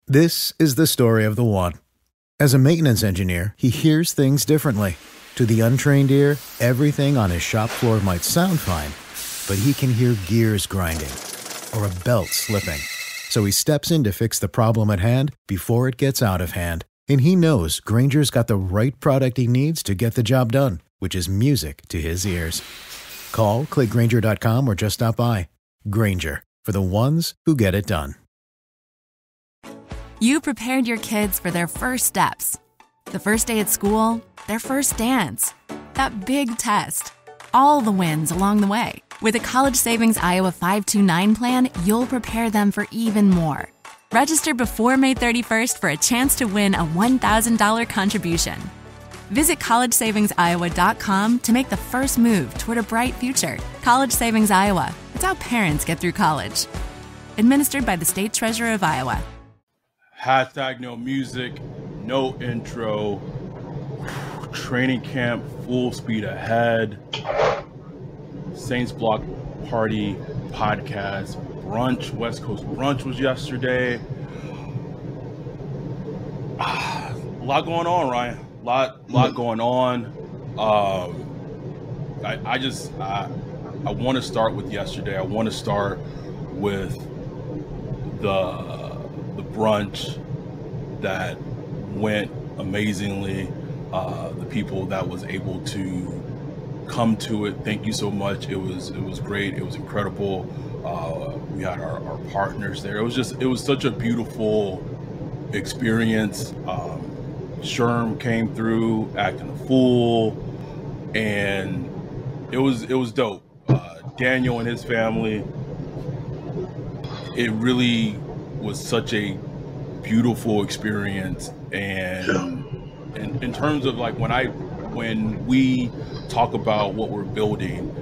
This is the story of the one. As a maintenance engineer, he hears things differently. To the untrained ear, everything on his shop floor might sound fine, but he can hear gears grinding or a belt slipping. So he steps in to fix the problem at hand before it gets out of hand. And he knows Granger's got the right product he needs to get the job done, which is music to his ears. Call, click Granger.com, or just stop by. Granger, for the ones who get it done. You prepared your kids for their first steps. The first day at school, their first dance, that big test, all the wins along the way. With a College Savings Iowa 529 plan, you'll prepare them for even more. Register before May 31st for a chance to win a $1,000 contribution. Visit collegesavingsiowa.com to make the first move toward a bright future. College Savings Iowa. It's how parents get through college. Administered by the State Treasurer of Iowa. Hashtag no music, no intro, training camp full speed ahead, Saints Block Party podcast, brunch, West Coast brunch was yesterday. A lot going on, Ryan. A lot going on. I want to start with yesterday. I want to start with the brunch that went amazingly. The people that was able to come to it, thank you so much. It was great. It was incredible. We had our partners there. It was such a beautiful experience. Sherm came through acting a fool, and it was dope. Daniel and his family, it really was such a beautiful experience. And in terms of like when we talk about what we're building,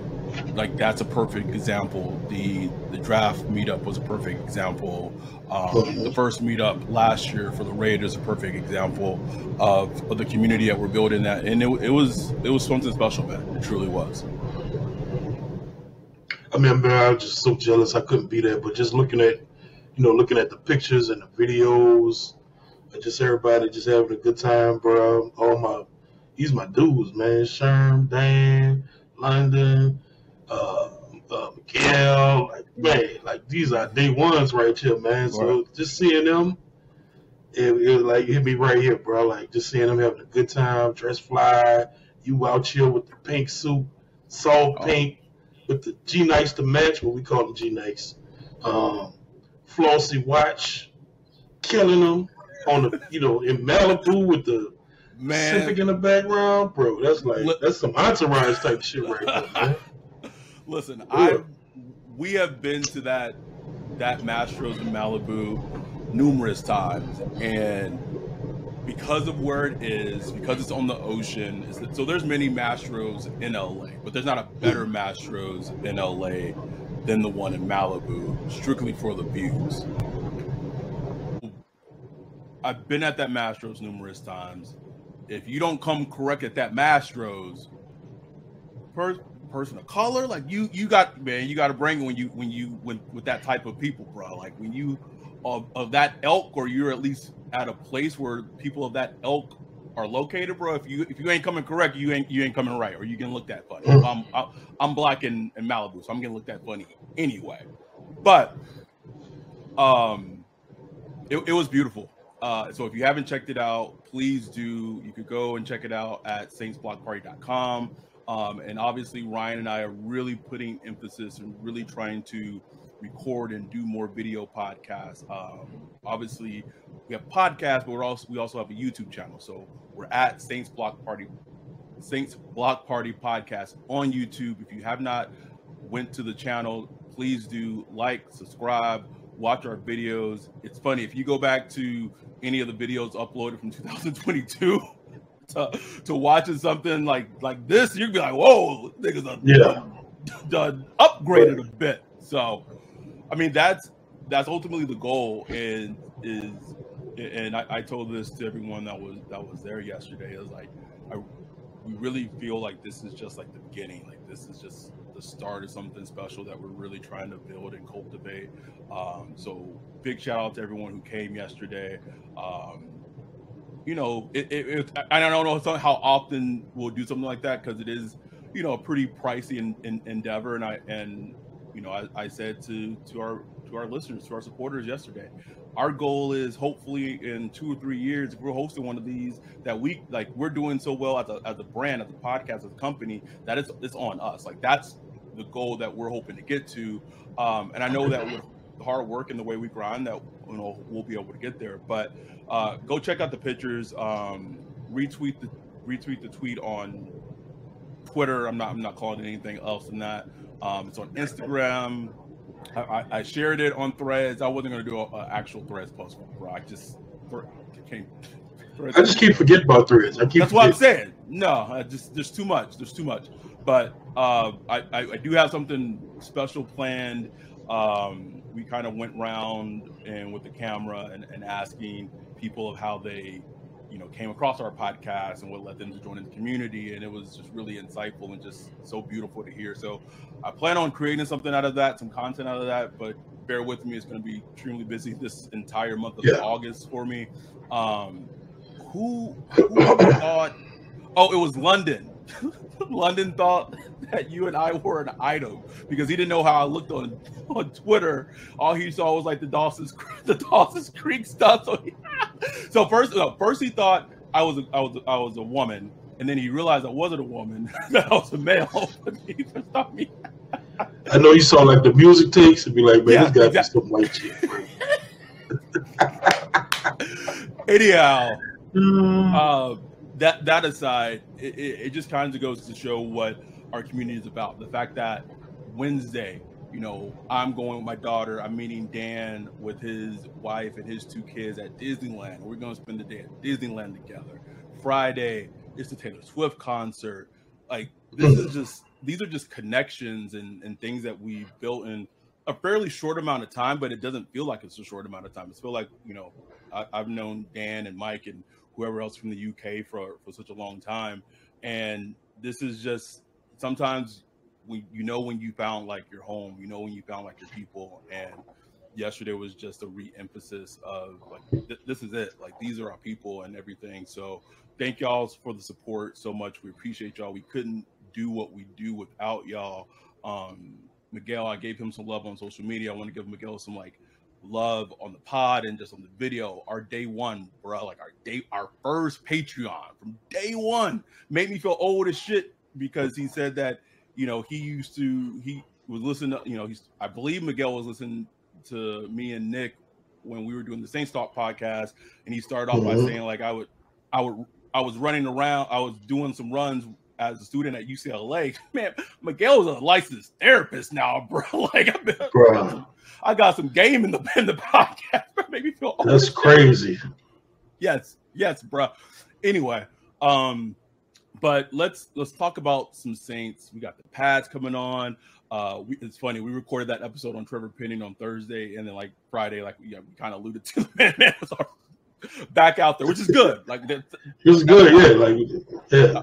like that's a perfect example. The draft meetup was a perfect example. The first meetup last year for the Raiders is a perfect example of the community that we're building. That, and it was something special, man. It truly was. I mean, man, I was just so jealous I couldn't be there. But just looking at the pictures and the videos, and just everybody just having a good time, bro. These my dudes, man. Sherm, Dan, London, Miguel, like these are day ones right here, man. Right. So just seeing them, it like hit me right here, bro. Like just seeing them having a good time, dress fly. You out here with the pink suit, soft pink, with the G Nikes to match, what we call them G Nikes. Flossy watch, killing them on the in Malibu with the Pacific in the background, bro. That's some entourage type shit right there, man. Listen, we have been to that Mastros in Malibu numerous times, and because of where it is, because it's on the ocean, so there's many Mastros in LA, but there's not a better Mastros in LA than the one in Malibu, strictly for the views. I've been at that Mastros numerous times. If you don't come correct at that Mastros, person of color, like you got to bring it when you with that type of people, bro. Like when you of that ilk, or you're at least at a place where people of that ilk are located, bro. If you ain't coming correct, you ain't coming right, or you can look that funny. I'm black in Malibu, so I'm gonna look that funny anyway. But it was beautiful. So if you haven't checked it out, please do. You could go and check it out at saintsblockparty.com. And obviously, Ryan and I are really putting emphasis and really trying to record and do more video podcasts. Obviously, we have podcasts, but we also have a YouTube channel. So we're at Saints Block Party Podcast on YouTube. If you have not went to the channel, please do like, subscribe, watch our videos. It's funny, if you go back to any of the videos uploaded from 2022 to watching something like this, you'd be like, whoa, niggas done upgraded a bit. So I mean, that's ultimately the goal, and I told this to everyone that was there yesterday. It was like, we really feel like this is just like the beginning. Like this is just the the start of something special that we're really trying to build and cultivate. So big shout out to everyone who came yesterday. You know, I don't know how often we'll do something like that, because it is, you know, a pretty pricey endeavor. And you know, I said to our listeners, to our supporters yesterday, our goal is hopefully in 2 or 3 years, if we're hosting one of these, that we're doing so well as a brand, as a podcast, as a company, that it's on us. Like, that's the goal that we're hoping to get to. And I know that with hard work and the way we grind, that, you know, we'll be able to get there. But go check out the pictures. Retweet the tweet on Twitter. I'm not calling it anything else than that. It's on Instagram. I shared it on Threads. I wasn't going to do an actual Threads post, bro. I just keep forgetting about Threads. That's what I'm saying. No, there's too much. But I do have something special planned. We kind of went round and with the camera and asking people of how they, you know, came across our podcast and what led them to join in the community, and it was just really insightful and just so beautiful to hear. So I plan on creating something out of that, some content out of that, but bear with me, it's going to be extremely busy this entire month of August for me. Who thought? Oh, it was London. London thought that you and I were an item because he didn't know how I looked on Twitter. All he saw was like the Dawson's Creek stuff. So first he thought I was a woman, and then he realized I wasn't a woman, that I was a male. He just thought me. I know you saw like the music takes and be like, man, this guy be some white shit. Anyhow, that aside, it just kind of goes to show what our community is about. The fact that Wednesday, you know, I'm going with my daughter. I'm meeting Dan with his wife and his 2 kids at Disneyland. We're going to spend the day at Disneyland together. Friday, it's the Taylor Swift concert. Like, these are just connections and things that we've built in a fairly short amount of time, but it doesn't feel like it's a short amount of time. It's feel like, you know, I've known Dan and Mike and whoever else from the UK for such a long time. And this is just, sometimes when you found like your home, you know, when you found like your people. And yesterday was just a re-emphasis of like, this is it. Like, these are our people and everything. So thank y'all for the support so much. We appreciate y'all. We couldn't do what we do without y'all. Miguel, I gave him some love on social media. I want to give Miguel some like love on the pod and just on the video. Our day one, bro, like our first Patreon from day one made me feel old as shit, because he said that, you know, he was listening to, you know, I believe Miguel was listening to me and Nick when we were doing the Saints Talk podcast, and he started off by saying like I was running around, I was doing some runs as a student at UCLA. Man, Miguel's a licensed therapist now, bro. Like, I got some game in the podcast. Made me feel old. That's crazy. Yes, bro. Anyway, but let's talk about some Saints. We got the Pads coming on. It's funny, we recorded that episode on Trevor Penning on Thursday, and then like Friday, like we kind of alluded to, the man was back out there, which is good. Like, it was good, yeah. Like, yeah.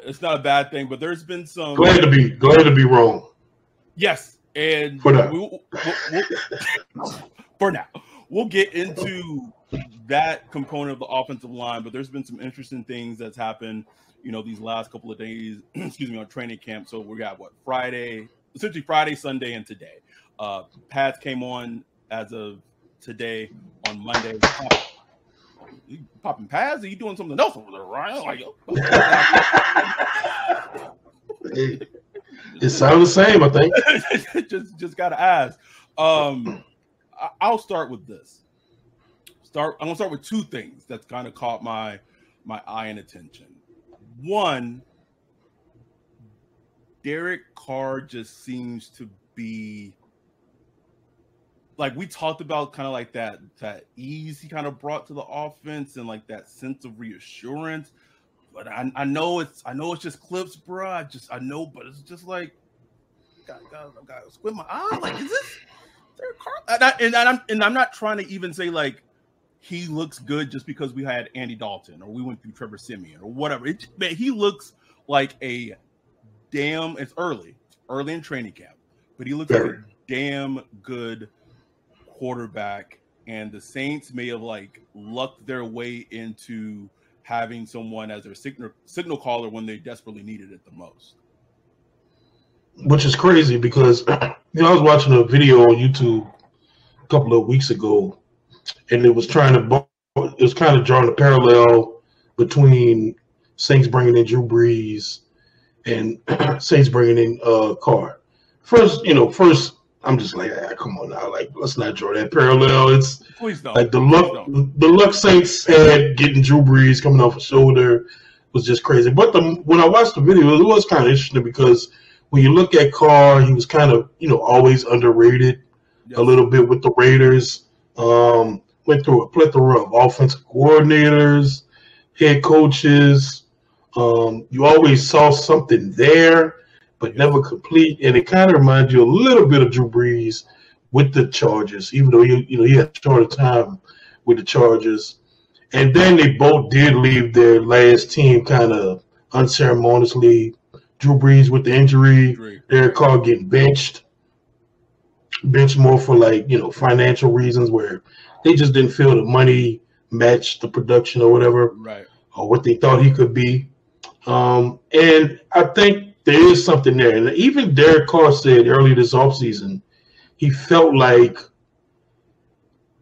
It's not a bad thing, but there's been some. Glad to be wrong. Yes, and for now, we'll get into that component of the offensive line. But there's been some interesting things that's happened, you know, these last couple of days. Excuse me, on training camp. So we got essentially Friday, Sunday, and today. Pads came on as of today on Monday. You popping pads? Are you doing something else over there, Ryan? Like, it sounds the same, I think. just gotta ask. I'll start with this. I'm gonna start with 2 things that's kind of caught my eye and attention. One, Derek Carr just seems to be, like, we talked about, kind of like that ease he kind of brought to the offense and like that sense of reassurance. But I know it's just clips, bro. I know, but it's just like, got squint my eye. Like, is this Derek Carr? And I'm not trying to even say like he looks good just because we had Andy Dalton or we went through Trevor Siemian or whatever. Man, he looks like a damn. It's early early in training camp, but he looks like a damn good quarterback. And the Saints may have like lucked their way into having someone as their signal caller when they desperately needed it the most. Which is crazy because I was watching a video on YouTube a couple of weeks ago, and it was kind of drawing a parallel between Saints bringing in Drew Brees and Saints bringing in Carr. First, I'm just like, come on now, like let's not draw that parallel. It's Please don't. Like the luck Saints had getting Drew Brees coming off a shoulder was just crazy. But when I watched the video, it was kind of interesting because when you look at Carr, he was kind of always underrated a little bit with the Raiders. Went through a plethora of offensive coordinators, head coaches. You always saw something there, but never complete. And it kind of reminds you a little bit of Drew Brees with the Chargers, even though he had a shorter time with the Chargers. And then they both did leave their last team kind of unceremoniously. Drew Brees with the injury, Derek Carr getting benched more for financial reasons where they just didn't feel the money matched the production or whatever, right, or what they thought he could be. And I think there is something there. And even Derek Carr said early this offseason, he felt like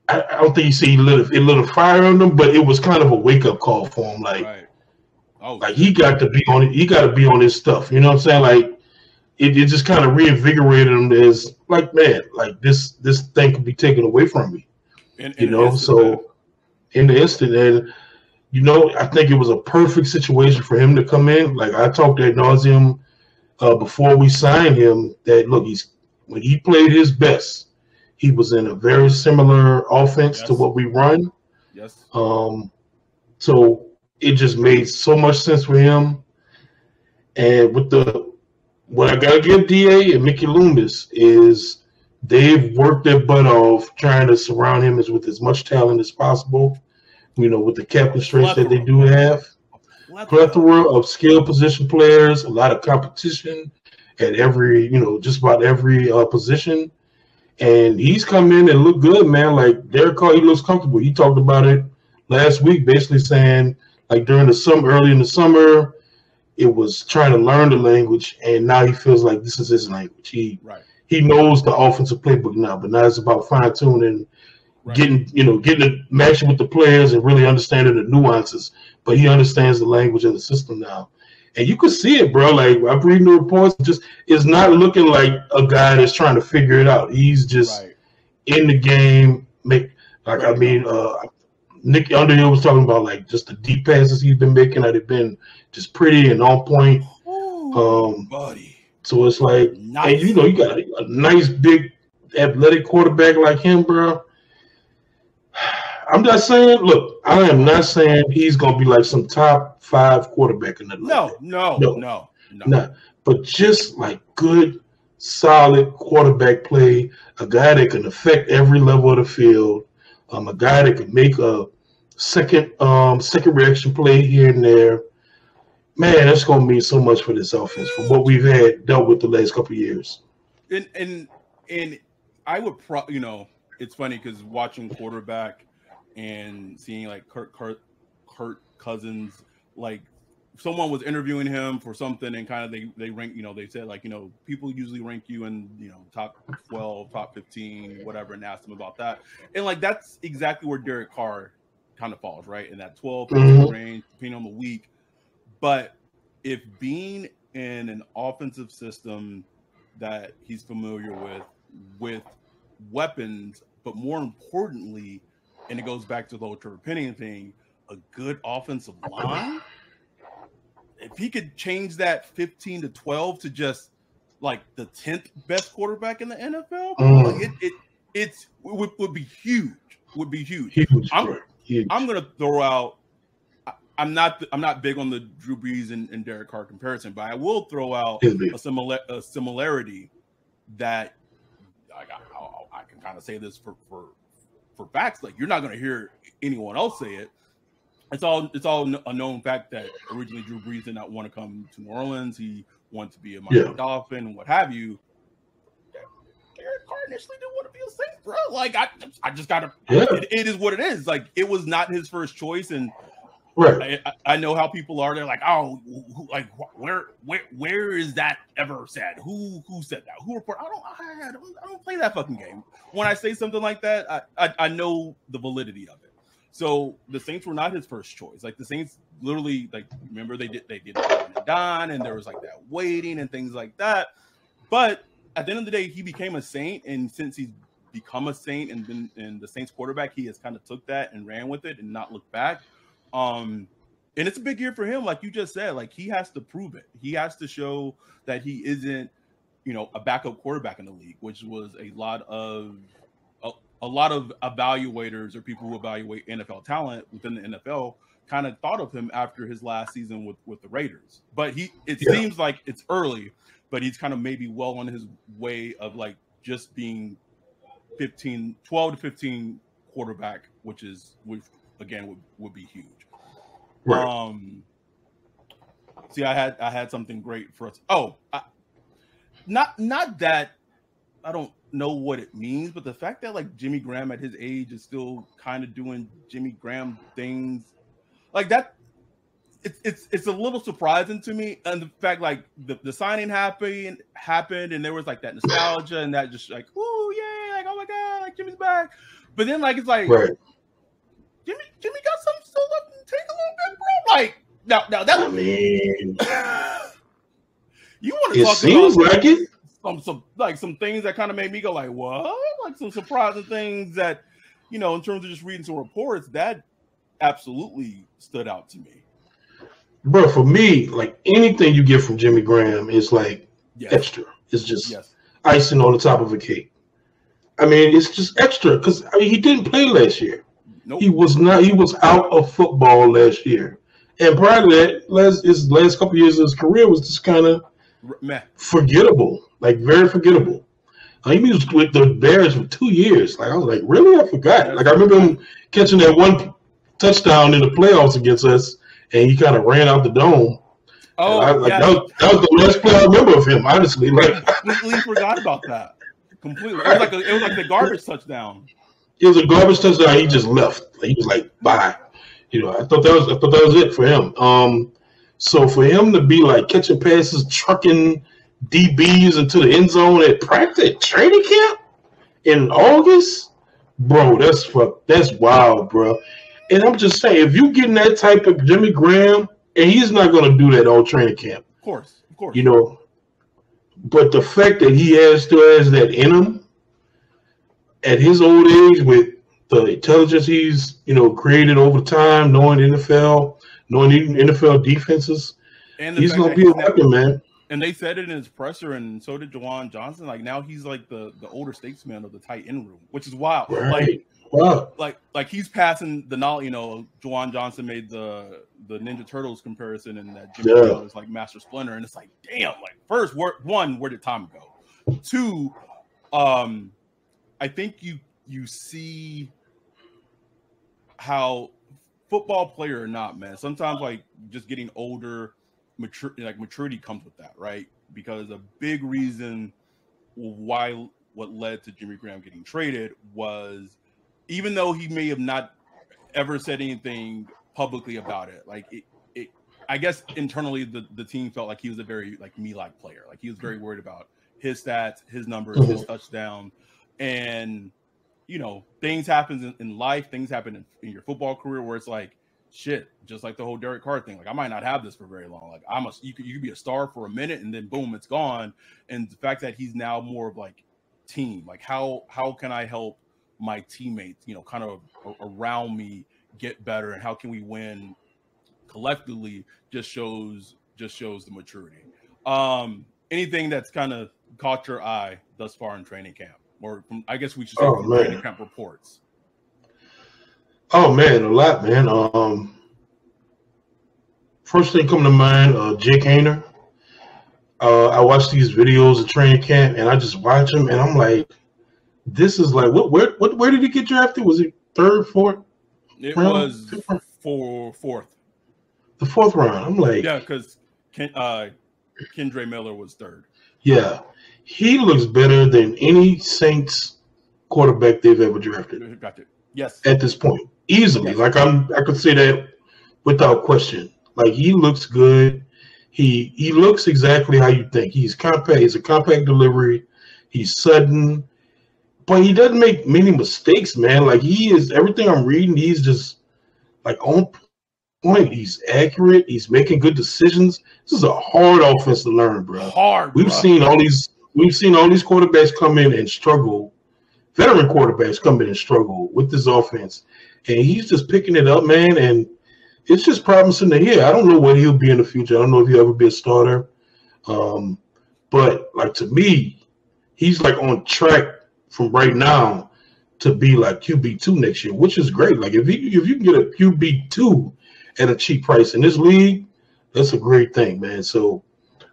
I don't think he lit a fire on them, but it was kind of a wake up call for him. Like, like he got to be on it. He got to be on his stuff. You know what I'm saying? Like it just kind of reinvigorated him as like, man, like this thing could be taken away from me. So in the instant, and I think it was a perfect situation for him to come in. Like I talked ad nauseum before we signed him that look, when he played his best, he was in a very similar offense to what we run. Yes. So it just made so much sense for him. And with what I gotta give DA and Mickey Loomis is they've worked their butt off trying to surround him with as much talent as possible. With the cap constraints that they do have, plethora of skilled position players, a lot of competition at every, just about every position. And he's come in and looked good, man. Like Derek Carr, he looks comfortable. He talked about it last week, basically saying like during the summer, early in the summer, it was trying to learn the language, and now he feels like this is his language. He knows the offensive playbook now, but now it's about fine tuning, getting it matching with the players and really understanding the nuances. But he understands the language of the system now. And you could see it, bro. Like I'm reading the reports, it's not looking like a guy that's trying to figure it out. He's just in the game. Nick Underhill was talking about like just the deep passes he's been making that have been just pretty and on point. Buddy. So it's like, nice. And you got a nice big athletic quarterback like him, bro. I'm not saying, look, I am not saying he's going to be like some top 5 quarterback in the league. No. But just like good, solid quarterback play, a guy that can affect every level of the field, a guy that can make a second reaction play here and there. Man, that's going to mean so much for this offense, for what we've had dealt with the last couple of years. And I would it's funny because watching quarterback and seeing like Kirk Cousins, like someone was interviewing him for something and kind of they rank, they said like, people usually rank you in, top 12, top 15, whatever, and asked him about that. And like, that's exactly where Derek Carr kind of falls, right? In that 12 range, depending on the week. But if being in an offensive system that he's familiar with weapons, but more importantly, and it goes back to the whole Trevor Penning thing, a good offensive line, if he could change that 15 to 12 to just like the 10th best quarterback in the NFL, it would be huge. Would be huge. Huge. I'm gonna throw out. I'm not big on the Drew Brees and Derek Carr comparison, but I will throw out a similarity that I can kind of say this for facts. Like you're not gonna hear anyone else say it. It's all a known fact that originally Drew Brees did not want to come to New Orleans. He want to be a Miami Dolphin, what have you. Derek Carr initially didn't want to be a Saint, bro. Like I just gotta. It is what it is. Like it was not his first choice, and I know how people are. They're like, oh, where is that ever said? Who said that? Who reported? I don't play that fucking game. When I say something like that, I know the validity of it. So the Saints were not his first choice. Like the Saints literally, like, remember they did Don, and there was like that waiting and things like that. But at the end of the day, he became a Saint, and since he's become a Saint and been the Saints quarterback, he has kind of took that and ran with it and not looked back. And it's a big year for him, like you just said. Like he has to prove it. He has to show that he isn't, a backup quarterback in the league, which was a lot of evaluators or people who evaluate NFL talent within the NFL kind of thought of him after his last season with the Raiders. But it seems like it's early, but he's kind of maybe well on his way of like just being 12 to 15 quarterback, which again would be huge. Right. See, I had something great for us. Not that I don't know what it means, but the fact that like Jimmy Graham at his age is still kind of doing Jimmy Graham things like that, it's a little surprising to me. And the fact like the signing happened and there was like that nostalgia and that just like, oh yeah, like oh my god, like Jimmy's back. But then like it's like Jimmy got something still left to take a little bit, bro. Like now that I mean, you want to talk seems about like it. Some things that kind of made me go like, what? Like some surprising things that, in terms of just reading some reports, that absolutely stood out to me. Bro, for me, like anything you get from Jimmy Graham is like extra. It's just icing on the top of a cake. I mean, it's just extra because he didn't play last year. Nope. He was out of football last year. And prior to that, his last couple of years of his career was just kind of forgettable. Like very forgettable. He was with the Bears for 2 years. Like I was like, really? I forgot. Like I remember him catching that one touchdown in the playoffs against us, and he kind of ran out the dome. Oh, that was the last play I remember of him. Honestly, like I completely forgot about that. Completely, it was like the garbage touchdown. It was a garbage touchdown. He just left. He was like, bye. I thought that was it for him. So for him to be like catching passes, trucking DBs into the end zone at practice training camp in August, bro, that's wild, bro. And I'm just saying, if you getting that type of Jimmy Graham, and he's not going to do that all training camp, of course. But the fact that he still has that in him at his old age with the intelligence he's created over time, knowing NFL defenses, and he's going to be a weapon, man. And they said it in his presser, and so did Juwan Johnson. Like now he's like the older statesman of the tight end room, which is wild. Right. Like he's passing the knowledge. Juwan Johnson made the Ninja Turtles comparison, and that Jimmy Graham is like Master Splinter, and it's like, damn. Like first, where did time go? Two, I think you see how football player or not, man. Sometimes like just getting older. Maturity comes with that, right? Because a big reason what led to Jimmy Graham getting traded was, even though he may have not ever said anything publicly about it, like it I guess internally the team felt like he was a very like me-like player. Like he was very worried about his stats, his numbers, his touchdown, and things happen in life, things happen in your football career where it's like, shit, just like the whole Derek Carr thing. Like I might not have this for very long. Like you could be a star for a minute and then boom, it's gone. And the fact that he's now more of like team, like how can I help my teammates, kind of around me get better, and how can we win collectively just shows the maturity. Anything that's kind of caught your eye thus far in training camp, or I guess we should say training camp reports. Oh man, a lot, man. First thing coming to mind, Jake Hayner. I watched these videos of training camp, and I just watch them, and I'm like, this is like, where did he get drafted? Was it third, fourth? It was fourth. The fourth round. I'm like, yeah, because Kendre Miller was third. Yeah, he looks better than any Saints quarterback they've ever drafted. Got it. Yes. At this point, easily. Yes. Like I could say that without question. Like he looks good. He looks exactly how you think. He's compact. He's a compact delivery. He's sudden, but he doesn't make many mistakes, man. Like he is everything I'm reading. He's just like on point. He's accurate. He's making good decisions. This is a hard offense to learn, bro. Hard. We've seen all these quarterbacks come in and struggle. Veteran quarterbacks come in and struggle with this offense, and he's just picking it up, man. And it's just promising to hear. I don't know what he'll be in the future. I don't know if he'll ever be a starter. But like to me, he's like on track from right now to be like QB2 next year, which is great. Like if you can get a QB2 at a cheap price in this league, that's a great thing, man. So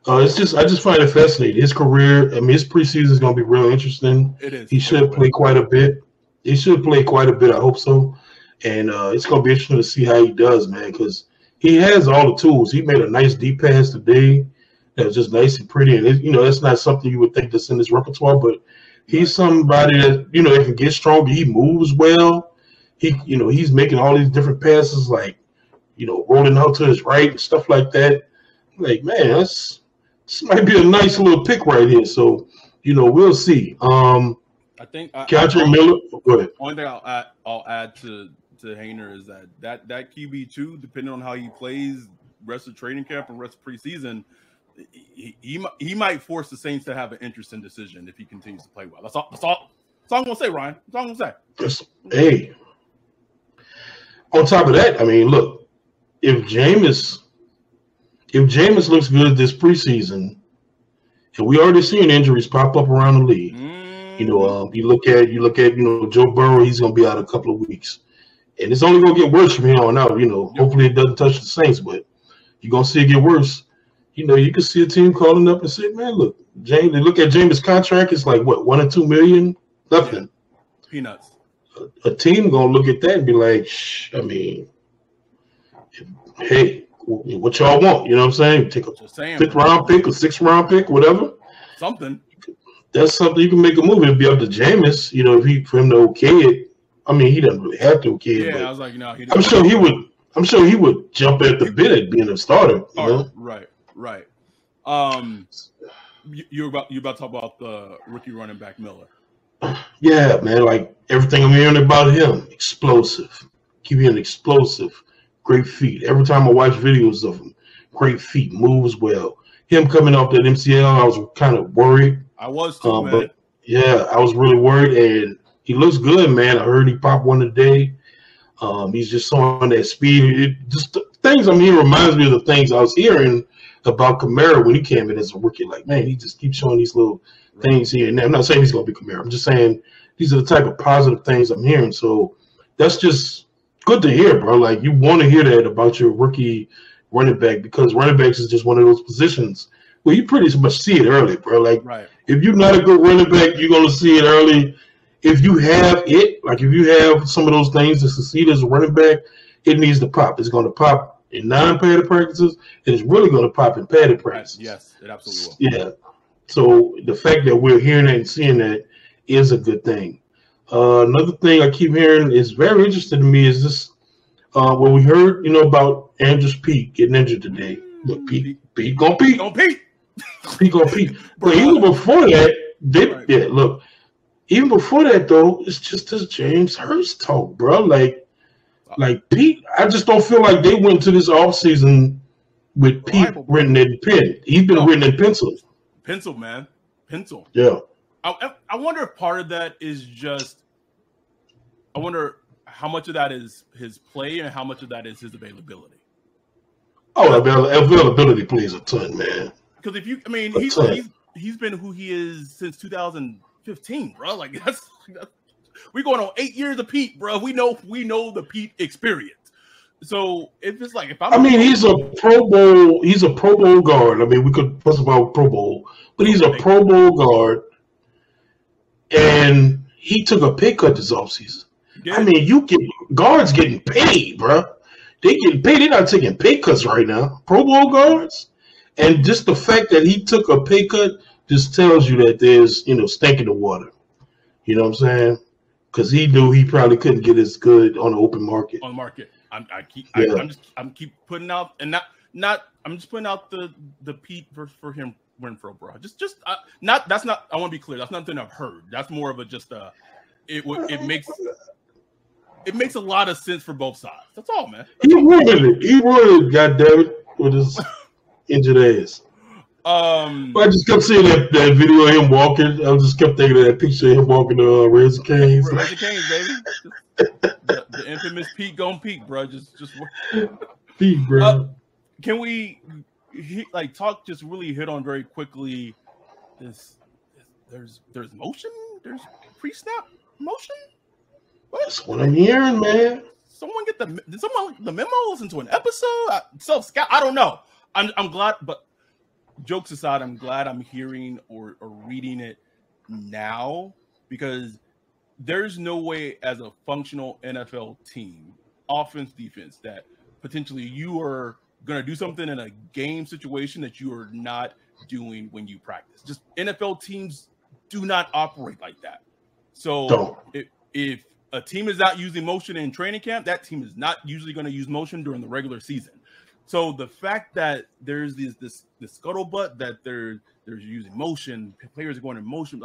I just find it fascinating. His career, I mean, his preseason is going to be real interesting. It is. He should play quite a bit. I hope so. And it's going to be interesting to see how he does, man, because he has all the tools. He made a nice deep pass today that was just nice and pretty. And, that's not something you would think that's in his repertoire, but he's somebody that, that can get stronger. He moves well. He's making all these different passes, like, rolling out to his right and stuff like that. Like, man, this might be a nice little pick right here. So, we'll see. I think Kendre Miller. Go ahead. Only thing I'll add to Haener is that QB2, depending on how he plays rest of training camp and rest of preseason, he might force the Saints to have an interesting decision if he continues to play well. That's all I'm gonna say, Ryan. That's all I'm gonna say. Hey. On top of that, I mean, look, if Jameis looks good this preseason, and we already seen injuries pop up around the league. You look at Joe Burrow, he's gonna be out a couple of weeks. And it's only gonna get worse from here on out. Hopefully it doesn't touch the Saints, but you're gonna see it get worse. You can see a team calling up and say, man, look, James, they look at James' contract, it's like what, $1 or $2 million? Nothing. Yeah. Peanuts. A team gonna look at that and be like, hey, what y'all want? You know what I'm saying? Take a 5th round pick, a 6th round pick, whatever. Something. That's something you can make a move. It'd be up to Jameis, for him to okay it. I mean, he doesn't really have to okay it. Yeah, I was like, he I'm sure he would jump at the bit at being a starter. Right. You're about to talk about the rookie running back Miller. Yeah, man. Like everything I'm hearing about him, explosive. Keep hearing explosive, great feet. Every time I watch videos of him, great feet, moves well. Him coming off that MCL, I was kind of worried. I was too, man. But yeah, I was really worried, and he looks good, man. I heard he popped one today. He's just showing that speed. The things I'm hearing reminds me of the things I was hearing about Kamara when he came in as a rookie. Like, man, he just keeps showing these little things here and there. I'm not saying he's going to be Kamara. I'm just saying these are the type of positive things I'm hearing. So that's just good to hear, bro. Like, you want to hear that about your rookie running back, because running backs is just one of those positions where you pretty much see it early, bro. Like, If you're not a good running back, you're going to see it early. If you have it, like if you have some of those things to succeed as a running back, it needs to pop. It's going to pop in non-padded practices, and it's really going to pop in padded practices. Yes, it absolutely will. Yeah. So the fact that we're hearing that and seeing that is a good thing. Another thing I keep hearing is very interesting to me is this, when we heard, about Andrews Pete getting injured today. Look, Pete gonna Pete. Pete gonna Pete. But even before that, even before that, though, it's just this James Hurst talk, bro. Like Pete, I just don't feel like they went to this offseason with Pete written in pen. He's been written in pencil. Pencil, man. Pencil. Yeah. I wonder if part of that is just – I wonder how much of that is his play and how much of that is his availability. Oh, availability plays a ton, man. Because if you – I mean, he's been who he is since 2015, bro. Like, that's we're going on 8 years of Pete, bro. We know the Pete experience. So if it's like he's a Pro Bowl. He's a Pro Bowl guard. I mean, we could first of all Pro Bowl, but he's a Pro Bowl guard, and he took a pay cut this offseason. Yeah. I mean, guards getting paid, bro. They getting paid. They're not taking pay cuts right now. Pro Bowl guards, And just the fact that he took a pay cut just tells you that there's, stink in the water. You know what I'm saying? Because he knew he probably couldn't get as good on the open market. On the market, I'm keep putting out, and I'm just putting out the Pete for him Renfro, bro. That's not. I want to be clear. That's nothing I've heard. That's more of it makes a lot of sense for both sides. That's all, man. He ruined it. Goddamn it, with his injured ass. But I just kept seeing that video of him walking. I just kept thinking of that picture of him walking to Razor Canes. Razor Canes, baby. The infamous Pete gon' Pete, bro. Just Pete, bro. Can we talk? Just really hit on very quickly. There's motion. There's pre-snap motion. What? That's what I'm hearing, man. Did someone the memo? Listen to an episode? Self-scout? I don't know. I'm glad, but. Jokes aside, I'm glad I'm hearing or reading it now, because there's no way as a functional NFL team, offense, defense, that potentially you are going to do something in a game situation that you are not doing when you practice. Just NFL teams do not operate like that. So if a team is not using motion in training camp, that team is not usually going to use motion during the regular season. So the fact that there's this scuttlebutt that they're using motion, players are going in motion,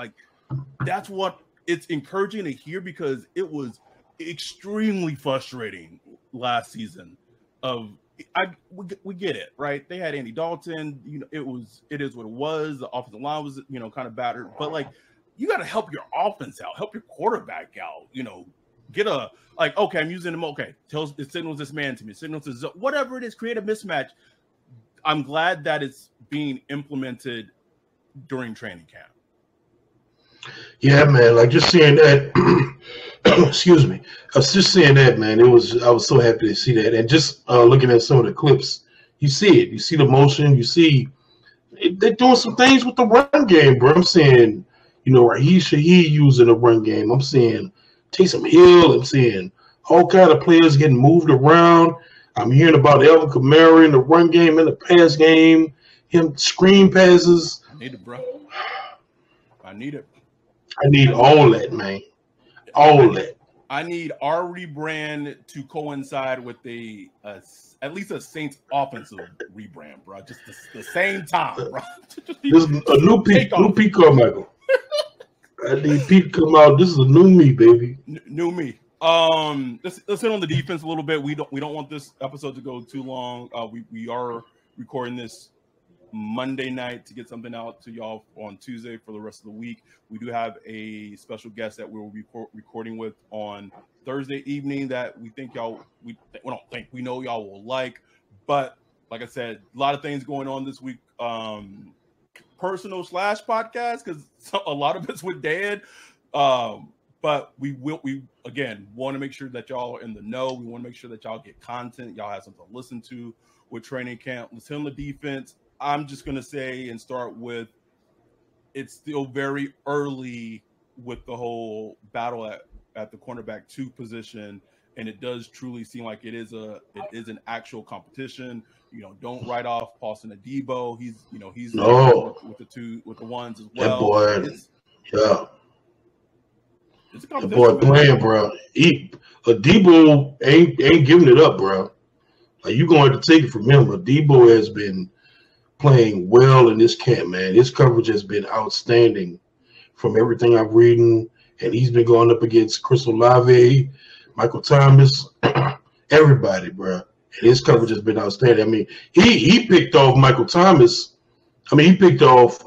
that's what it's encouraging to hear, because it was extremely frustrating last season. We get it, right? They had Andy Dalton, it is what it was. The offensive line was kind of battered, but you got to help your offense out, help your quarterback out, get okay, I'm using them. Okay, it signals this man to me, signals this, whatever it is, create a mismatch. I'm glad that it's being implemented during training camp. Yeah, man. Just seeing that. Excuse me. I was just seeing that, man. I was so happy to see that, and just looking at some of the clips, you see it. You see the motion. You see they're doing some things with the run game, bro. I'm seeing, Raheem Shaheed using the run game. I'm seeing Taysom Hill. I'm seeing all kind of players getting moved around. I'm hearing about Alvin Kamara in the run game, in the pass game, him screen passes. I need it, bro. I need it. I need all that, man. All that. I need our rebrand to coincide with at least a Saints offensive rebrand, bro. Just the same time, bro. This is a new Pete Carmichael. I need Pete to come out. This is a new me, baby. New me. Let's hit on the defense a little bit. We don't want this episode to go too long. We are recording this Monday night to get something out to y'all on Tuesday for the rest of the week. We do have a special guest that we will be recording with on Thursday evening that we know y'all will like. But like I said, a lot of things going on this week. Personal / podcast, because a lot of it's with Dan. But we again want to make sure that y'all are in the know. We want to make sure that y'all get content. Y'all have something to listen to with training camp. Let's hit on the defense. I'm just going to say and start with, it's still very early with the whole battle at the cornerback 2 position. And it does truly seem like it is an actual competition. Don't write off Paulson Adebo. He's with the ones as well. That boy, it's a competition. That boy playing, bro. Adebo ain't giving it up, bro. You going to take it from him. Adebo has been playing well in this camp, man. His coverage has been outstanding from everything I've reading, and he's been going up against Chris Olave, Michael Thomas, everybody, bro. And his coverage has been outstanding. I mean, he picked off Michael Thomas. I mean, he picked off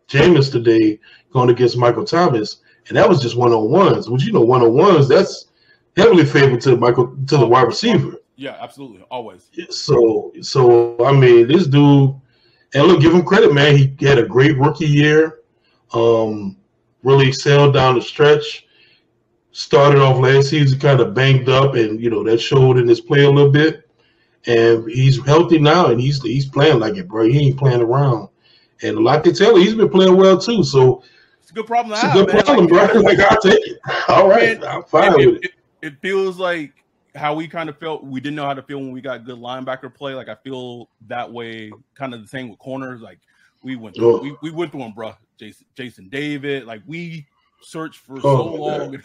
Jameis today going against Michael Thomas, and that was just one-on-ones. Which, one-on-ones, that's heavily favored to the wide receiver. Yeah, absolutely, always. So I mean, this dude, and look, give him credit, man. He had a great rookie year. Really excelled down the stretch. Started off last season kind of banged up, and that showed in his play a little bit. And he's healthy now, and he's playing like it, bro. He ain't playing around. And like they tell you, he's been playing well too. So it's a good problem to have. It's a good problem, bro. I'll take it. All right, I'm fine with it. It feels like how we kind of felt, we didn't know how to feel when we got good linebacker play. Like I feel that way, kind of the same with corners. Like we went through, we went through them, bro. Jason David, like we searched for so long,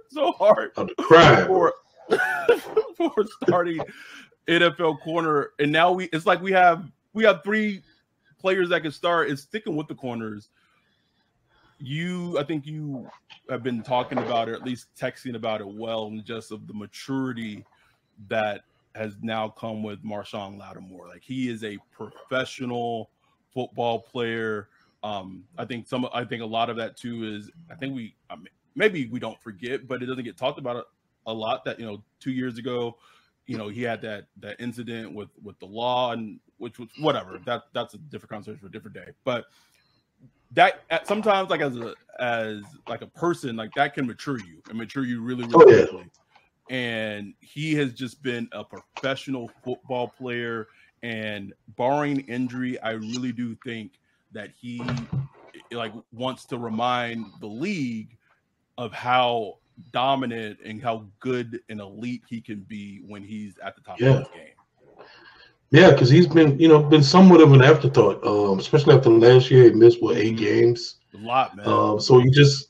so hard for starting NFL corner, and now it's like we have 3 players that can start. It's sticking with the corners. I think you have been talking about it, or at least texting about it well, and just of the maturity that has now come with Marshawn Lattimore. Like he is a professional football player. I think a lot of that too is maybe we don't forget, but it doesn't get talked about a lot that 2 years ago, he had that incident with the law, and which was whatever. That's a different conversation for a different day. But that sometimes, like as a person, like that can mature you really, really quickly. And he has just been a professional football player, and barring injury, I really do think that he wants to remind the league of how dominant and how good and elite he can be when he's at the top of his game. Yeah, because he's been somewhat of an afterthought, especially after last year. He missed 8 games, a lot, man. So you just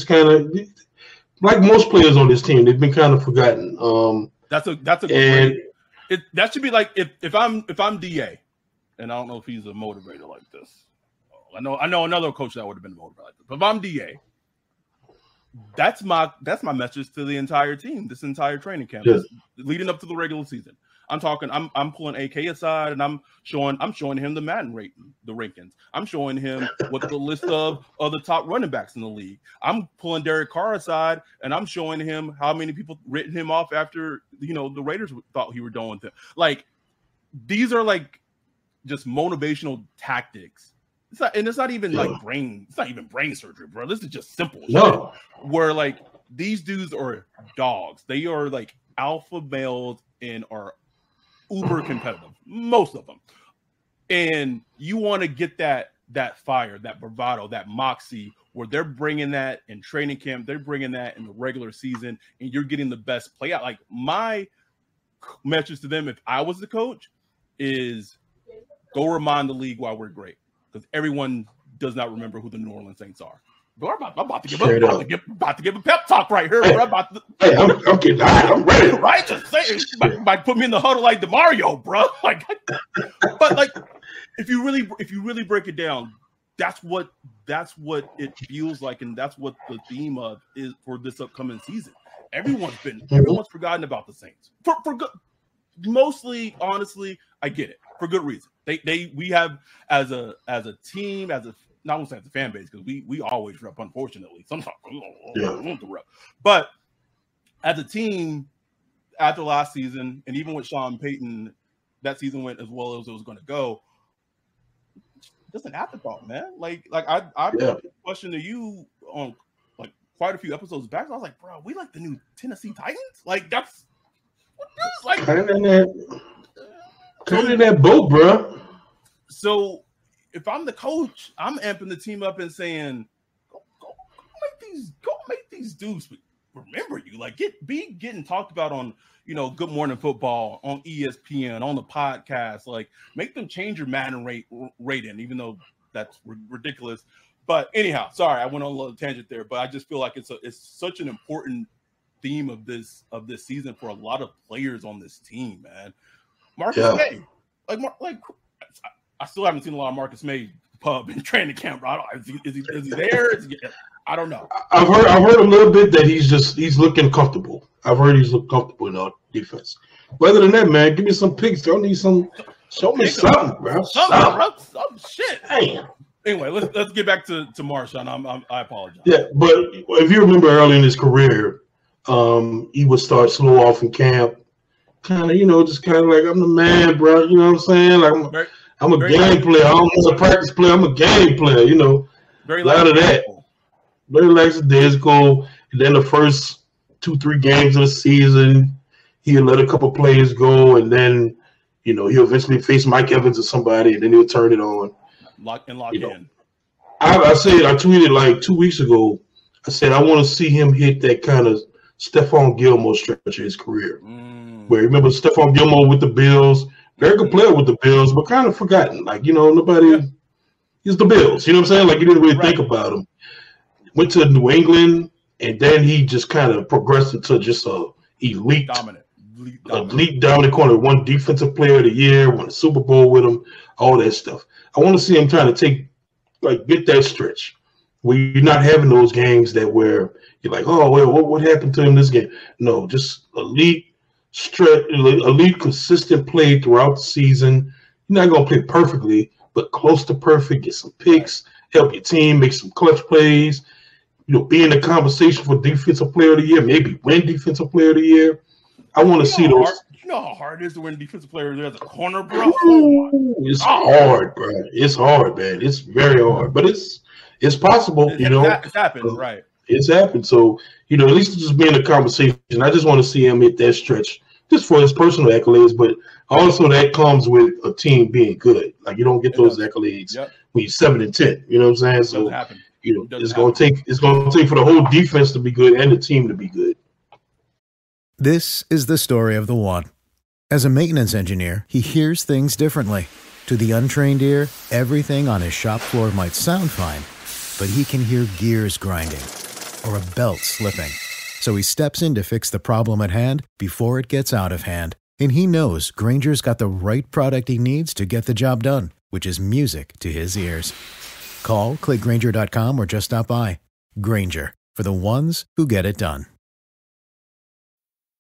kind of, like most players on this team, they've been kind of forgotten. That's a great. That should be like if I'm DA, and I don't know if he's a motivator like this. I know another coach that would have been a motivator like this. But if I'm DA, that's my message to the entire team, this entire training camp, leading up to the regular season. I'm pulling AK aside, and I'm showing him the Madden rankings. I'm showing him what the list of the top running backs in the league. I'm pulling Derek Carr aside, and I'm showing him how many people written him off after the Raiders thought he were done with him. Like these are like just motivational tactics. It's not even brain surgery, bro. This is just simple shit. Where like these dudes are dogs. They are like alpha males and are uber competitive, most of them. And you want to get that fire, that bravado, that moxie, where they're bringing that in training camp, they're bringing that in the regular season, and you're getting the best play out. Like my message to them, if I was the coach, is go remind the league why we're great, because everyone does not remember who the New Orleans Saints are. Bro, I'm about to give a pep talk right here. Bro. I'm ready. Right? Just saying, might put me in the huddle like DeMario, bro. Like, but like, if you really break it down, that's what it feels like, and that's what the theme of is for this upcoming season. Everyone's forgotten about the Saints for good. Mostly, honestly, I get it for good reason. We have as a team, not only as a fan base, because we always rep, unfortunately. Sometimes rep. But as a team, after last season, and even with Sean Payton, that season went as well as it was going to go. Just an afterthought, man. Like I put a question to you on like quite a few episodes back. I was like, bro, we like the new Tennessee Titans? Like that's like kind of in that boat, bro. So if I'm the coach, I'm amping the team up and saying, go make these dudes remember you. Like getting talked about on Good Morning Football, on ESPN, on the podcast. Like make them change your Madden rating, even though that's ridiculous. But anyhow, sorry, I went on a little tangent there. But I just feel like it's such an important theme of this season for a lot of players on this team, man. Marcus May, I still haven't seen a lot of Marcus May pub in training camp. Is he there? I don't know. I've heard a little bit that he's looking comfortable. I've heard he's looking comfortable in our defense. But other than that, man, give me some picks. I need some. Show me something, bro. Some shit. Damn. Anyway, let's get back to Marshawn. I apologize. Yeah, but if you remember early in his career, he would start slow off in camp, kind of, just kind of like, I'm the man, bro. You know what I'm saying? Like I'm a game player. I don't want a practice player. I'm a game player. Very a lot of that. Very lackadaisical. And then the first 2-3 games of the season, he'll let a couple players go, and then he'll eventually face Mike Evans or somebody, and then he'll turn it on. Lock in. I tweeted like 2 weeks ago. I said I want to see him hit that kind of Stephon Gilmore stretch of his career. Where remember Stephon Gilmore with the Bills, very good player with the Bills, but kind of forgotten. Like, nobody he's the Bills. You know what I'm saying? Like, you didn't really think about him. Went to New England, and then he just kind of progressed into just a elite dominant corner. Won Defensive Player of the Year, won a Super Bowl with him, all that stuff. I want to see him trying to get that stretch where you're not having those games where you're like, oh, well, what happened to him this game? No, just elite stretch, elite consistent play throughout the season. You're not going to play perfectly, but close to perfect, get some picks, help your team, make some clutch plays, be in the conversation for Defensive Player of the Year, maybe win Defensive Player of the Year. I want to see those. You know how hard it is to win Defensive Player of the Year as a corner, bro? It's hard, bro. It's hard, man. It's very hard, but it's possible, It's happened, right? It's happened. So, at least just be in the conversation. I just want to see him hit that stretch just for his personal accolades, but also that comes with a team being good. Like, you don't get those accolades when you're 7-10. You know what I'm saying? So, it's going to take for the whole defense to be good and the team to be good. This is the story of the one. As a maintenance engineer, he hears things differently. To the untrained ear, everything on his shop floor might sound fine, but he can hear gears grinding or a belt slipping. So he steps in to fix the problem at hand before it gets out of hand. And he knows Grainger's got the right product he needs to get the job done, which is music to his ears. Call, click Grainger.com, or just stop by. Grainger, for the ones who get it done.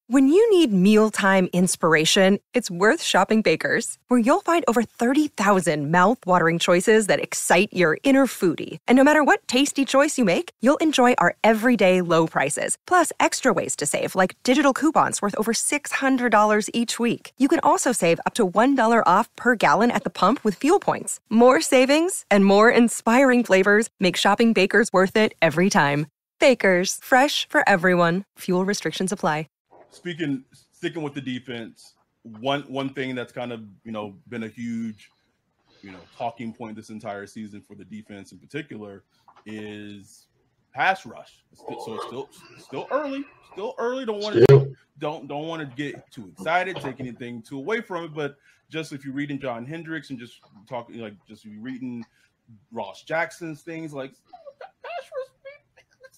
When you need mealtime inspiration, it's worth shopping Baker's, where you'll find over 30,000 mouth-watering choices that excite your inner foodie. And no matter what tasty choice you make, you'll enjoy our everyday low prices, plus extra ways to save, like digital coupons worth over $600 each week. You can also save up to $1 off per gallon at the pump with fuel points. More savings and more inspiring flavors make shopping Baker's worth it every time. Baker's, fresh for everyone. Fuel restrictions apply. Sticking with the defense, one thing that's kind of been a huge talking point this entire season for the defense in particular is pass rush. So it's still early. Don't want to get too excited, take anything too away from it. But just if you're reading John Hendricks and just talking just if you're reading Ross Jackson's things, like pass rush,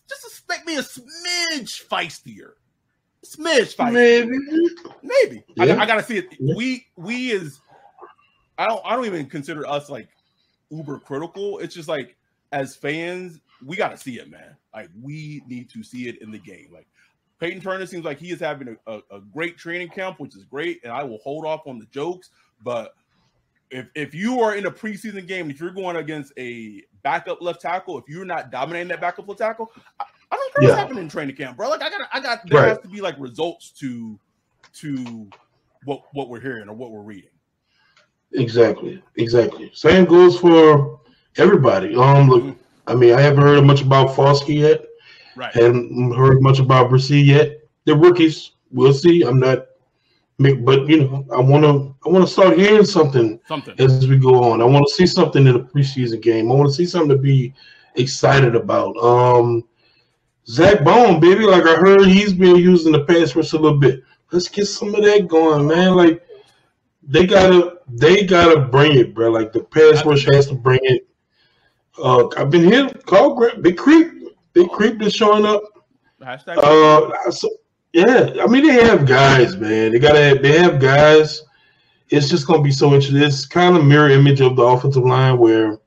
just maybe a smidge feistier. Smidge fight. Maybe. Yeah. I gotta see it. We as I don't even consider us like uber critical. It's just like as fans, we gotta see it, man. Like we need to see it in the game. Like Peyton Turner seems like he is having a great training camp, which is great, and I will hold off on the jokes. But if you are in a preseason game, if you're going against a backup left tackle, if you're not dominating that backup left tackle, I don't care what's happening in training camp, bro. Like I got there has to be like results to what we're hearing or what we're reading. Exactly. Same goes for everybody. Look, I mean, I haven't heard much about Foskey yet. Right. Haven't heard much about Brissy yet. They're rookies. We'll see. I'm not, but I want to start hearing something as we go on. I want to see something in a preseason game. I want to see something to be excited about. Zach Bone, baby, like I heard he's been using the pass rush a little bit. Let's get some of that going, man. Like they gotta bring it, bro. Like the pass rush has to bring it. I've been here. Call Big Creep is showing up. Yeah, I mean they have guys, man. They have guys. It's just gonna be so interesting. It's kind of mirror image of the offensive line where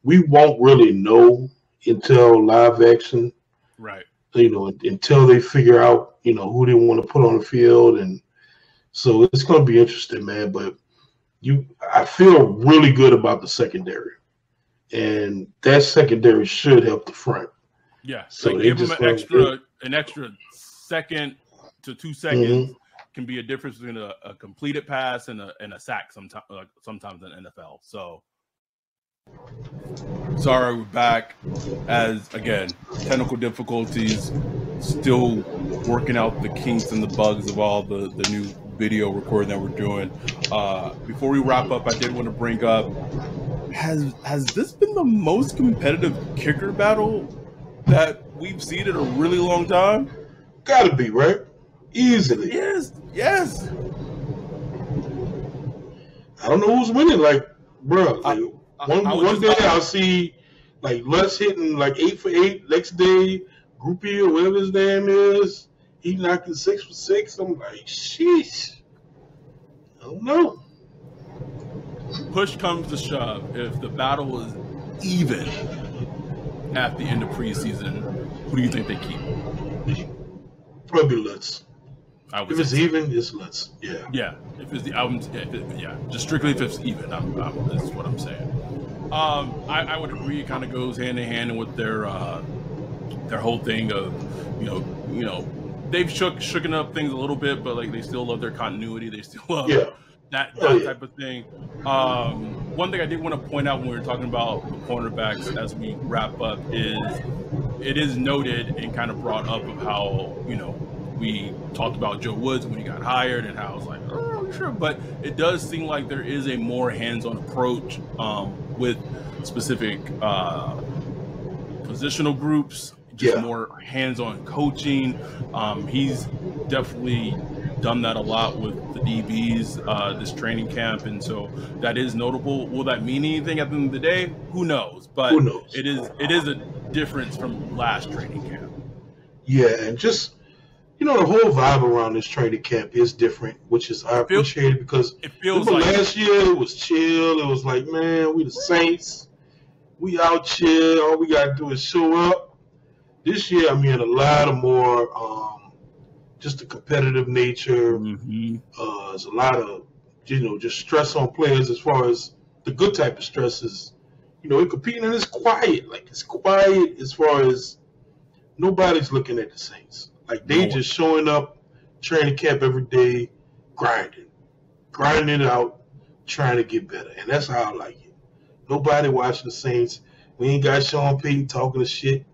we won't really know until live action. Right. Until they figure out, who they want to put on the field. And so it's going to be interesting, man. But I feel really good about the secondary. And that secondary should help the front. Yeah. So give them an extra second to 2 seconds can be a difference between a completed pass and a sack sometimes in NFL. So sorry, we're back as again technical difficulties, still working out the kinks and the bugs of all the new video recording that we're doing. Before we wrap up, I did want to bring up, has this been the most competitive kicker battle that we've seen in a really long time? Gotta be, right? Easily. Yes. I don't know who's winning. Like, bro, like, one day I'll see like Lutz hitting like 8 for 8. Next day, Groupie or whatever his name is, he knocking 6 for 6. I'm like, sheesh. I don't know. Push comes to shove. If the battle is even at the end of preseason, who do you think they keep? Probably Lutz. If it's even, it's Lutz. Yeah. Yeah. If it's just strictly if it's even, that's what I'm saying. I would agree. It kind of goes hand in hand with their whole thing of, you know, they've shooken up things a little bit, but like they still love their continuity. They still love that type of thing. One thing I did want to point out when we were talking about the cornerbacks as we wrap up is it is noted and kind of brought up of how, we talked about Joe Woods when he got hired and how I was like, oh, sure. But it does seem like there is a more hands-on approach with specific positional groups, just more hands-on coaching. He's definitely done that a lot with the DBs this training camp, and so that is notable. Will that mean anything at the end of the day? Who knows? But it is a difference from last training camp. Yeah, and just the whole vibe around this training camp is different, which is I appreciate it because it feels like last year it was chill. It was like, man, we the Saints, we out chill. All we gotta do is show up. This year, I'm hearing a lot of more just the competitive nature. Mm-hmm. There's a lot of just stress on players as far as the good type of stress is. We're competing and it's quiet. Like it's quiet as far as nobody's looking at the Saints. Like they just showing up, training camp every day, grinding it out, trying to get better, and that's how I like it. Nobody watching the Saints. We ain't got Sean Payton talking to shit.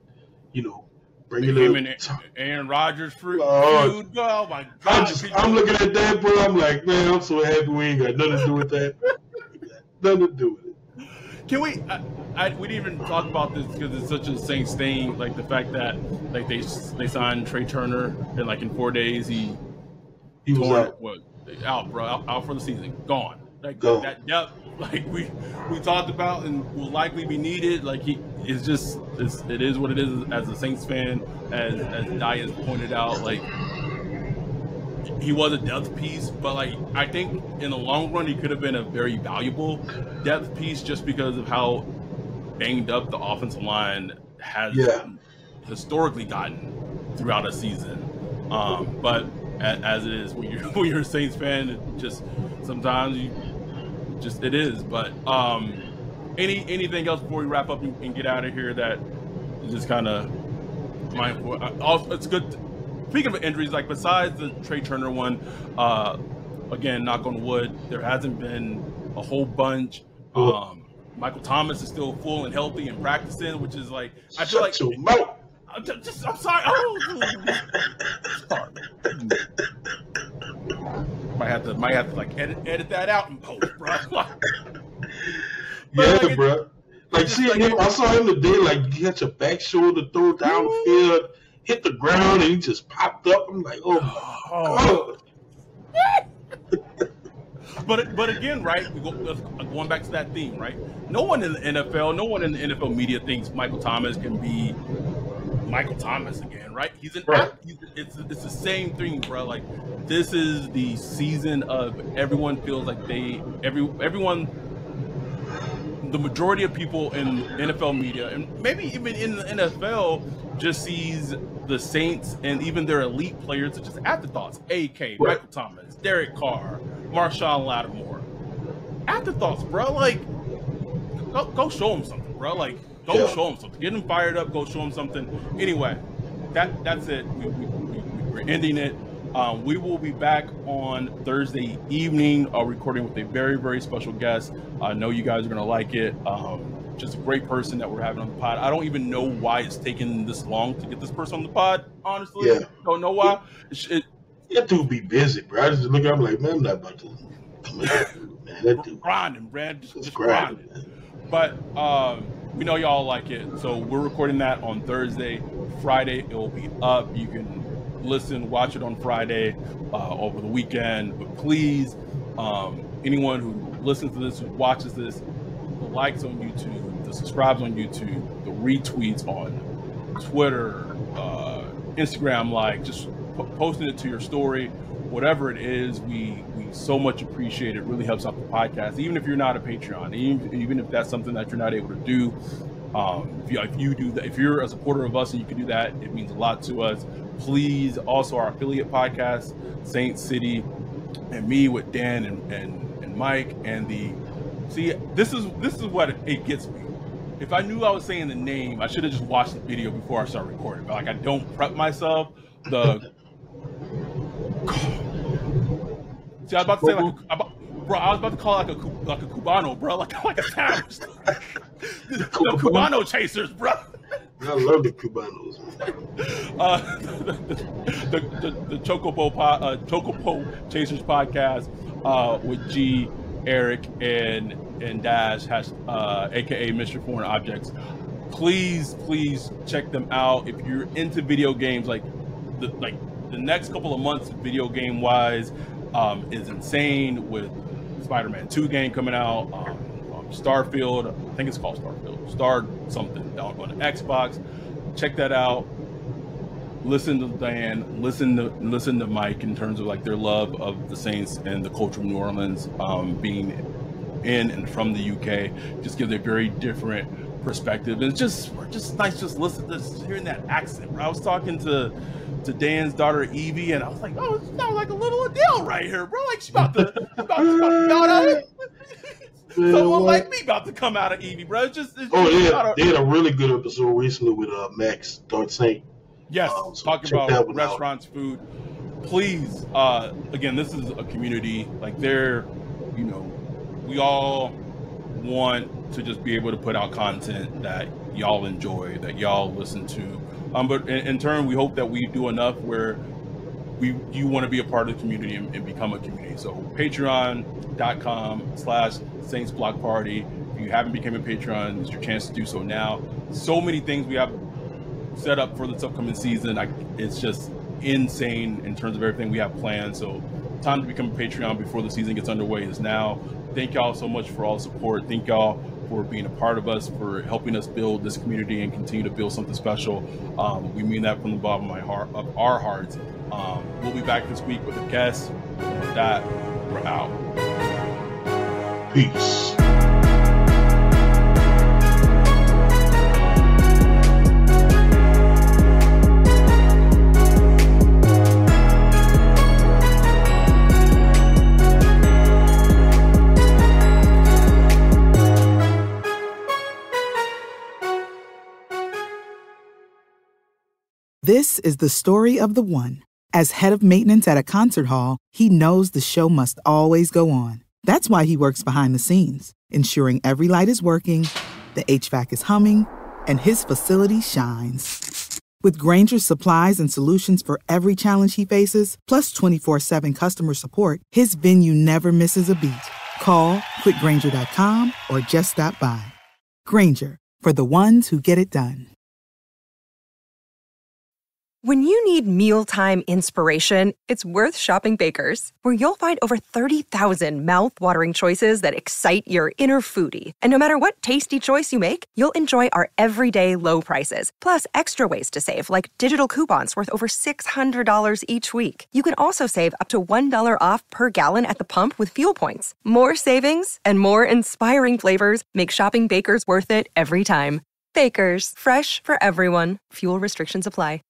Bringing him and Aaron Rodgers feud. Oh my God! I'm looking at that, bro. I'm like, man, I'm so happy we ain't got nothing to do with that. Nothing to do with it. Can we? We didn't even talk about this because it's such a Saints thing. Like the fact that like they signed Trey Turner and like in 4 days he was out, bro, out for the season, gone. Like that depth, like we talked about and will likely be needed. Like it is what it is as a Saints fan. As Dias pointed out, like he was a depth piece, but like I think in the long run he could have been a very valuable depth piece just because of how banged up the offensive line has historically gotten throughout a season. But as it is, when you're a Saints fan, it just sometimes it is. But anything else before we wrap up and get out of here that is just kind of mindful? Also, it's good. Speaking of injuries, like besides the Trey Turner one, again, knock on wood, there hasn't been a whole bunch. Michael Thomas is still full and healthy and practicing, which is like I feel like. I'm sorry. Sorry. Might have to like edit that out in post, bro. Bro. Like seeing him, I saw him today. Like he had your back shoulder throw down the field, hit the ground, and he just popped up. I'm like, oh my God. But again, right? Going back to that theme, right? No one in the NFL media thinks Michael Thomas can be Michael Thomas again, right? It's the same thing, bro. Like this is the season of everyone feels like everyone. The majority of people in NFL media, and maybe even in the NFL, just sees the Saints and even their elite players as just afterthoughts. AK, Michael Thomas, Derek Carr, Marshawn Lattimore. Afterthoughts, bro. Like, go show them something, bro. Like, go show them something. Get them fired up. Go show them something. Anyway, that's it. We're ending it. We will be back on Thursday evening, recording with a very, very special guest. I know you guys are going to like it. Just a great person that we're having on the pod. I don't even know why it's taken this long to get this person on the pod, honestly. Don't know why. That dude be busy, bro. I just look at him like, man, I'm not about to come in, man. That dude grinding, Brad. Just grinding. But we know y'all like it. So we're recording that on Thursday. Friday, it will be up. You can watch it on Friday, over the weekend. But please, anyone who listens to this, who watches this, the likes on YouTube, the subscribes on YouTube, the retweets on Twitter, Instagram, like just posting it to your story, whatever it is, we so much appreciate it. It really helps out the podcast. Even if you're not a Patreon, even if that's something that you're not able to do, if you do that, if you're a supporter of us and you can do that, it means a lot to us. Please, also our affiliate podcast, Saint City, and me with Dan and Mike, and this is what it gets me. If I knew I was saying the name, I should have just watched the video before I start recording. But like, I don't prep myself. See, I was about to say I was about to call it like a Cubano, bro, like a sandwich. the Cubano chasers, bro. I love the Cubanos. The Chocopo Chasers podcast with G, Eric, and Dash, aka Mr. Foreign Objects. Please check them out if you're into video games. Like the next couple of months, video game wise, is insane with Spider-Man 2 game coming out. Starfield, I think it's called Starfield, Star something, down on the Xbox. Check that out. Listen to Dan, listen to Mike in terms of like their love of the Saints and the culture of New Orleans, being in and from the UK. Just gives a very different perspective. And it's just nice just hearing that accent. Bro. I was talking to Dan's daughter Evie, and I was like, oh, it sounds like a little Adele right here, bro. Like she's about to come out of it. Someone like me about to come out of Evie, bro. They had a really good episode recently with Max Dark Saint. Yes, talking about restaurants, food. Please, again, this is a community. Like we all want to just be able to put out content that y'all enjoy, that y'all listen to. But in turn, we hope that we do enough where you want to be a part of the community and become a community. So patreon.com/Saints Block Party. If you haven't become a Patreon, it's your chance to do so now. So many things we have set up for this upcoming season. It's just insane in terms of everything we have planned. So time to become a Patreon before the season gets underway is now. Thank y'all so much for all the support. Thank y'all for being a part of us, for helping us build this community and continue to build something special. We mean that from the bottom of our hearts. We'll be back this week with a guest. And with that, we're out. Peace. This is the story of the one. As head of maintenance at a concert hall, he knows the show must always go on. That's why he works behind the scenes, ensuring every light is working, the HVAC is humming, and his facility shines. With Grainger's supplies and solutions for every challenge he faces, plus 24/7 customer support, his venue never misses a beat. Call quickgrainger.com or just stop by. Grainger, for the ones who get it done. When you need mealtime inspiration, it's worth shopping Baker's, where you'll find over 30,000 mouth-watering choices that excite your inner foodie. And no matter what tasty choice you make, you'll enjoy our everyday low prices, plus extra ways to save, like digital coupons worth over $600 each week. You can also save up to $1 off per gallon at the pump with fuel points. More savings and more inspiring flavors make shopping Baker's worth it every time. Baker's, fresh for everyone. Fuel restrictions apply.